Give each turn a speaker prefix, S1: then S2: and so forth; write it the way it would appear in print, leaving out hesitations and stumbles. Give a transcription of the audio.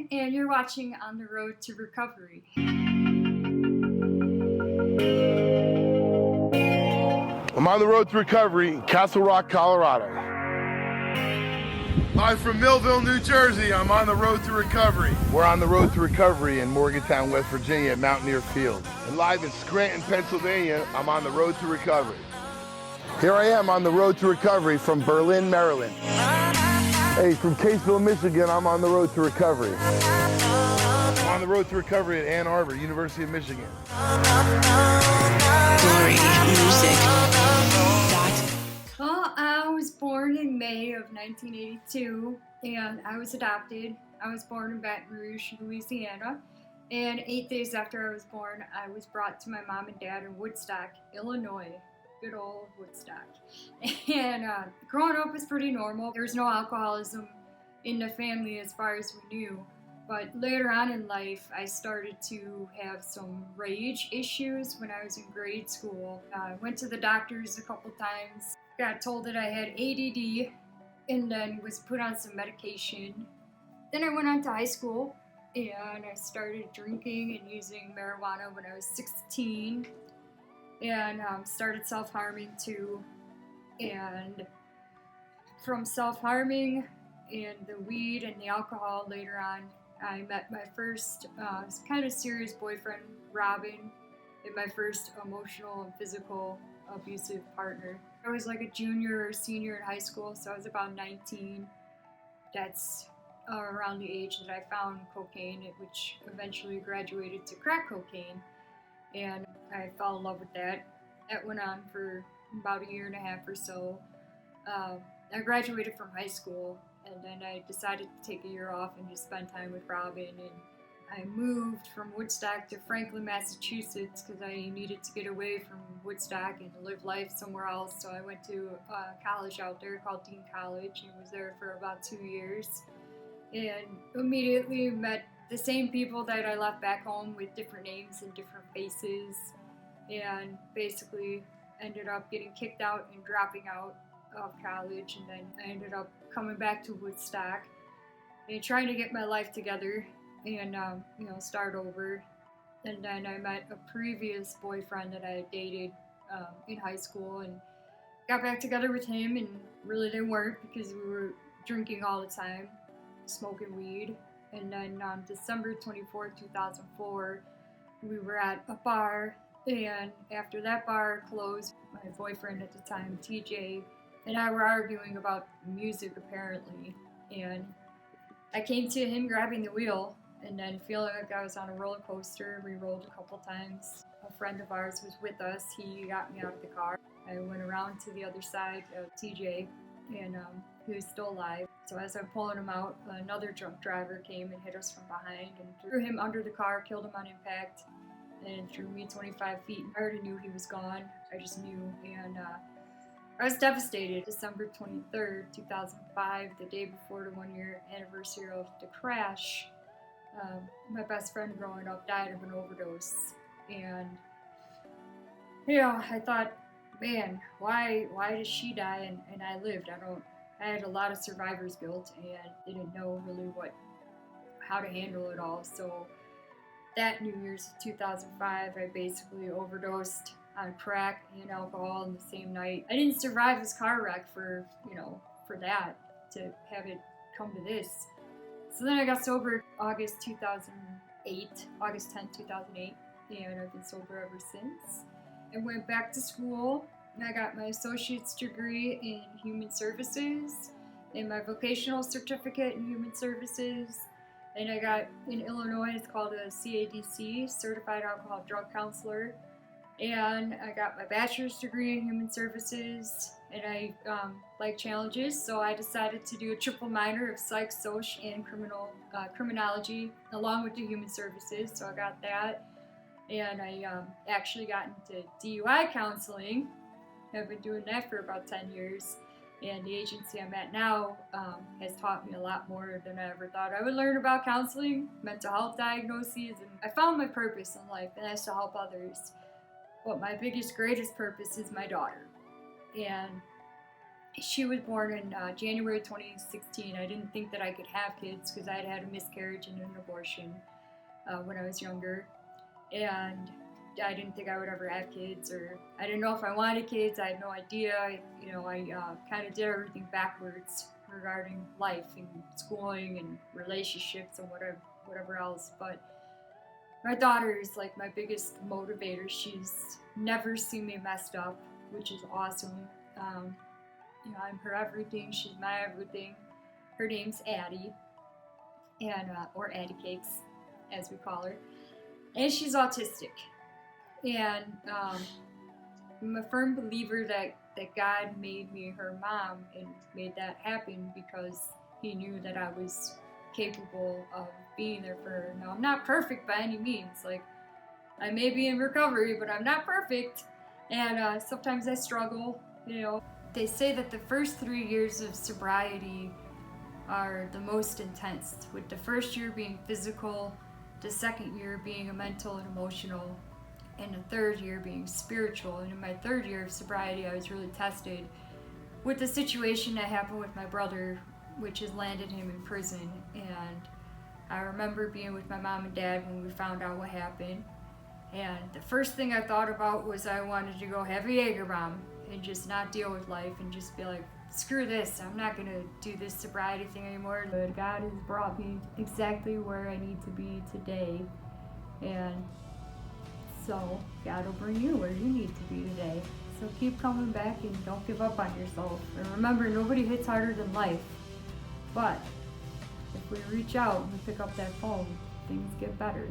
S1: Kellen, and you're watching On the Road to Recovery.
S2: I'm on the road to recovery in Castle Rock, Colorado. Live from Millville, New Jersey, I'm on the road to recovery. We're on the road to recovery in Morgantown, West Virginia at Mountaineer Field. And live in Scranton, Pennsylvania, I'm on the road to recovery. Here I am on the road to recovery from Berlin, Maryland. Hey, from Caseville, Michigan, I'm on the road to recovery. I'm on the road to recovery at Ann Arbor, University of Michigan.
S1: Well, I was born in May of 1982, and I was adopted. I was born in Baton Rouge, Louisiana, and 8 days after I was born, I was brought to my mom and dad in Woodstock, Illinois. Good old Woodstock. And growing up was pretty normal. There was no alcoholism in the family as far as we knew. But later on in life, I started to have some rage issues when I was in grade school. I went to the doctors a couple times, got told that I had ADD, and then was put on some medication. Then I went on to high school, and I started drinking and using marijuana when I was 16, and started self-harming too. And from self-harming and the weed and the alcohol later on, I met my first kind of serious boyfriend, Robin, and my first emotional and physical abusive partner. I was like a junior or senior in high school, so I was about 19. That's around the age that I found cocaine, which eventually graduated to crack cocaine, and I fell in love with that. That went on for about a year and a half or so. I graduated from high school, and then I decided to take a year off and just spend time with Robin. And I moved from Woodstock to Franklin, Massachusetts, because I needed to get away from Woodstock and live life somewhere else. So I went to college out there called Dean College, and was there for about 2 years. And immediately met the same people that I left back home with different names and different faces. And basically ended up getting kicked out and dropping out of college, and then I ended up coming back to Woodstock and trying to get my life together and start over. And then I met a previous boyfriend that I had dated in high school, and got back together with him, and really didn't work because we were drinking all the time, smoking weed. And then on December 24th, 2004, we were at a bar, and after that bar closed, my boyfriend at the time, TJ, and I were arguing about music apparently, and I came to him grabbing the wheel and then feeling like I was on a roller coaster. We rolled a couple times. A friend of ours was with us. He got me out of the car. I went around to the other side of TJ, and he was still alive. So as I'm pulling him out, another drunk driver came and hit us from behind and threw him under the car, killed him on impact, and threw me 25 feet. I already knew he was gone. I just knew, and I was devastated. December 23rd, 2005, the day before the 1-year anniversary of the crash, my best friend growing up died of an overdose. And, I thought, man, why did she die and I lived? I had a lot of survivor's guilt and didn't know really how to handle it all. So that New Year's 2005, I basically overdosed on crack and alcohol in the same night. I didn't survive this car wreck for that, to have it come to this. So then I got sober August 10th, 2008, and I've been sober ever since. I went back to school, and I got my associate's degree in human services and my vocational certificate in human services. And I got, in Illinois, it's called a CADC, Certified Alcohol Drug Counselor. And I got my bachelor's degree in human services, and I like challenges, so I decided to do a triple minor of psych, soc, and criminology along with the human services. So I got that, and I actually got into DUI counseling. I've been doing that for about 10 years, and the agency I'm at now has taught me a lot more than I ever thought I would learn about counseling, mental health diagnoses, and I found my purpose in life, and that's to help others. But my greatest purpose is my daughter. And She was born in January 2016. I didn't think that I could have kids because I had had a miscarriage and an abortion when I was younger. And I didn't think I would ever have kids, or I didn't know if I wanted kids. I had no idea. I kind of did everything backwards regarding life and schooling and relationships and whatever else. But my daughter is like my biggest motivator. She's never seen me messed up, which is awesome. I'm her everything. She's my everything. Her name's Addie, and or Addie Cakes, as we call her, and she's autistic. And I'm a firm believer that God made me her mom and made that happen because He knew that I was capable of being there for her. Now, I'm not perfect by any means. Like, I may be in recovery, but I'm not perfect. And sometimes I struggle, They say that the first 3 years of sobriety are the most intense, with the first year being physical, the second year being a mental and emotional, and the third year being spiritual. And in my third year of sobriety, I was really tested with the situation that happened with my brother, which has landed him in prison. And I remember being with my mom and dad when we found out what happened. And the first thing I thought about was I wanted to go have a Jaeger bomb and just not deal with life and just be like, screw this, I'm not gonna do this sobriety thing anymore. But God has brought me exactly where I need to be today. And so God will bring you where you need to be today. So keep coming back and don't give up on yourself. And remember, nobody hits harder than life. But if we reach out and we pick up that phone, things get better.